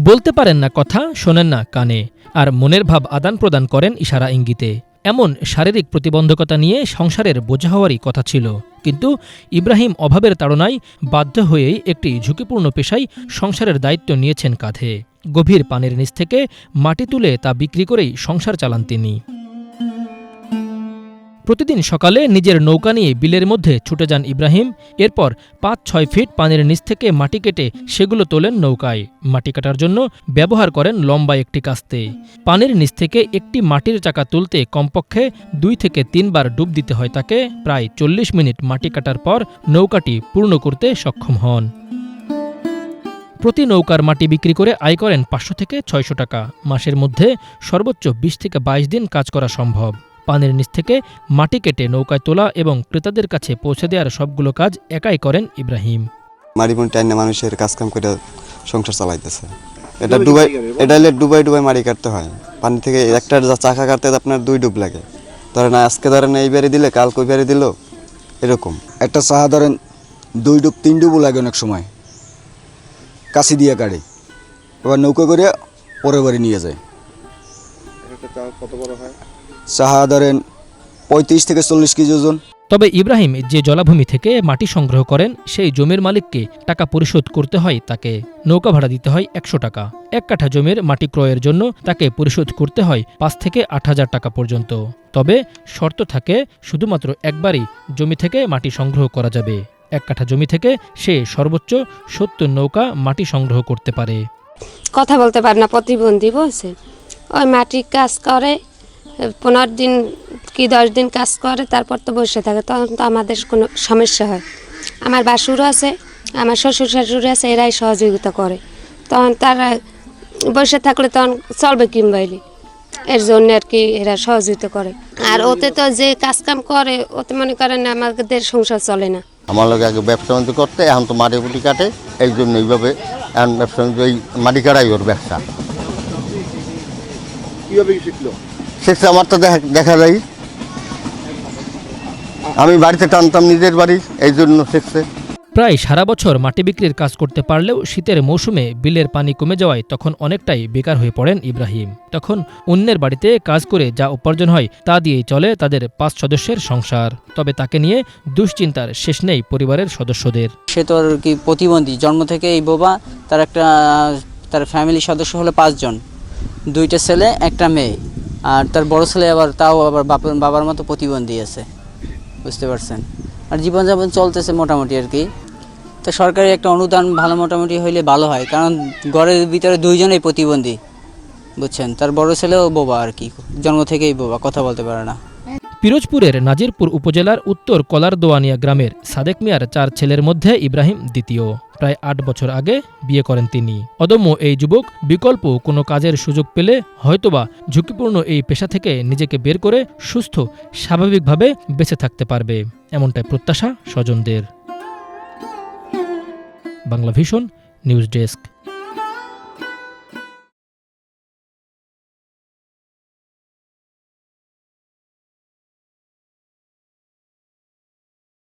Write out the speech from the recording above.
বলতে পারেন না কথা, শোনেন না কানে, আর মনের ভাব আদান প্রদান করেন ইশারা ইঙ্গিতে। এমন শারীরিক প্রতিবন্ধকতা নিয়ে সংসারের বোঝা হওয়ারই কথা ছিল, কিন্তু ইব্রাহিম অভাবের তাড়নায় বাধ্য হয়েই একটি ঝুঁকিপূর্ণ পেশায় সংসারের দায়িত্ব নিয়েছেন কাঁধে। গভীর পানির নিচ থেকে মাটি তুলে তা বিক্রি করেই সংসার চালান তিনি। প্রতিদিন সকালে নিজের নৌকা নিয়ে বিলের মধ্যে ছুটে যান ইব্রাহিম। এরপর ৫-৬ ফিট পানির নিচ থেকে মাটি কেটে সেগুলো তোলেন নৌকায়। মাটি কাটার জন্য ব্যবহার করেন লম্বা একটি কাস্তে। পানির নিচ থেকে একটি মাটির চাকা তুলতে কমপক্ষে ২ থেকে ৩ বার ডুব দিতে হয় তাকে। প্রায় ৪০ মিনিট মাটি কাটার পর নৌকাটি পূর্ণ করতে সক্ষম হন। প্রতি নৌকার মাটি বিক্রি করে আয় করেন ৫০০ থেকে ৬০০ টাকা। মাসের মধ্যে সর্বোচ্চ ২০ থেকে ২২ দিন কাজ করা সম্ভব। পানির নিচ থেকে মাটি কেটে নৌকায় তোলা এবং ক্রেতাদের কাছে পৌঁছে দেওয়ার সবগুলো কাজ একাই করেন ইব্রাহিম। মাড়িপুর টাইনে মানুষের কাজকাম করে সংসার চালাইতেছে। এটা ডুবাই মাড়ি কাটতে হয়। পানি থেকে একটা চাকা কাটতে আপনার ২ ডুব লাগে। ধরেন আজকে ধরেন এইবারে দিলে কাল কইবারে দিল, এরকম একটা চাহা ধরেন ২ ডুব ৩ ডুবও লাগে অনেক সময়, কাশি দিয়ে কাটে, এবার নৌকা করে পরের বাড়ি নিয়ে যায়। কত বড় হয়? চাহা ধরেন ৩৫ থেকে ৪০ কেজি ওজন। তবে ইব্রাহিম যে জলাভূমি থেকে মাটি সংগ্রহ করেন সেই জমির মালিককে টাকা পরিশোধ করতে হয় তাকে। নৌকা ভাড়া দিতে হয় ১০০ টাকা। ১ কাঠা জমির মাটি ক্রয়ের জন্য তাকে পরিশোধ করতে হয় ৫ থেকে ৮,০০০ টাকা পর্যন্ত। তবে শর্ত থাকে, শুধুমাত্র একবারই জমি থেকে মাটি সংগ্রহ করা যাবে। ১ কাঠা জমি থেকে সে সর্বোচ্চ ৭০ নৌকা মাটি সংগ্রহ করতে পারে। কথা বলতে পারে না, প্রতিবন্ধী বলছে। ওই মাটি কাজ করে ১৫ দিন কি ১০ দিন কাজ করে, তারপর তো বসে থাকে। তখন তো আমাদের কোনো সমস্যা হয়। আমার বাসুরও আছে, আমার শ্বশুর শাশুড়ি আছে, এরাই সহযোগিতা করে। তখন তারা বসে থাকলে তখন চলবে কিংবাইলি, এর জন্য আর কি এরা সহযোগিতা করে। আর ওতে তো যে কাজকাম করে ওতে মনে করেন আমাদের সংসার চলে না। আমার লোক আগে ব্যবসা বাণিজ্য করতে, এখন তো মাটি পুটি কাটে, এই জন্য এইভাবে এখন ব্যবসা বাণিজ্য এই মাটি কাটাই ওর ব্যবসা। কিভাবে শিখলো? শিখছে আমার তো দেখা যায়, আমি বাড়িতে টানতাম নিজের বাড়ি, এই জন্য শিখছে। প্রায় সারা বছর মাটি বিক্রির কাজ করতে পারলেও শীতের মৌসুমে বিলের পানি কমে যাওয়ায় তখন অনেকটাই বেকার হয়ে পড়েন ইব্রাহিম। তখন অন্যের বাড়িতে কাজ করে যা উপার্জন হয় তা দিয়েই চলে তাদের ৫ সদস্যের সংসার। তবে তাকে নিয়ে দুশ্চিন্তার শেষ নেই পরিবারের সদস্যদের। সে তো আর কি প্রতিবন্ধী, জন্ম থেকে এই বোবা। তার ফ্যামিলির সদস্য হলো ৫ জন, 2টা ছেলে 1টা মেয়ে। আর তার বড় ছেলে আবার বাবার মতো প্রতিবন্ধী আছে, বুঝতে পারছেন। আর জীবনযাপন চলতেছে মোটামুটি আর কি। তো সরকারি একটা অনুদান ভালো মোটামুটি হইলে ভালো হয়, কারণ ঘরের ভিতরে 2 জনই প্রতিবন্ধী, বুঝছেন। তার বড় ছেলেও বোবা আর কি, জন্ম থেকেই বোবা, কথা বলতে পারে না। পিরোজপুরের নাজিরপুর উপজেলার উত্তর কলারদোয়ানিয়া গ্রামের সাদেক মিয়ার 4 ছেলের মধ্যে ইব্রাহিম দ্বিতীয়। প্রায় 8 বছর আগে বিয়ে করেন তিনি। অদম্য এই যুবক বিকল্প কোনো কাজের সুযোগ পেলে হয়তোবা ঝুঁকিপূর্ণ এই পেশা থেকে নিজেকে বের করে সুস্থ স্বাভাবিকভাবে বেঁচে থাকতে পারবে, এমনটাই প্রত্যাশা স্বজনদের। Bangla vision news desk.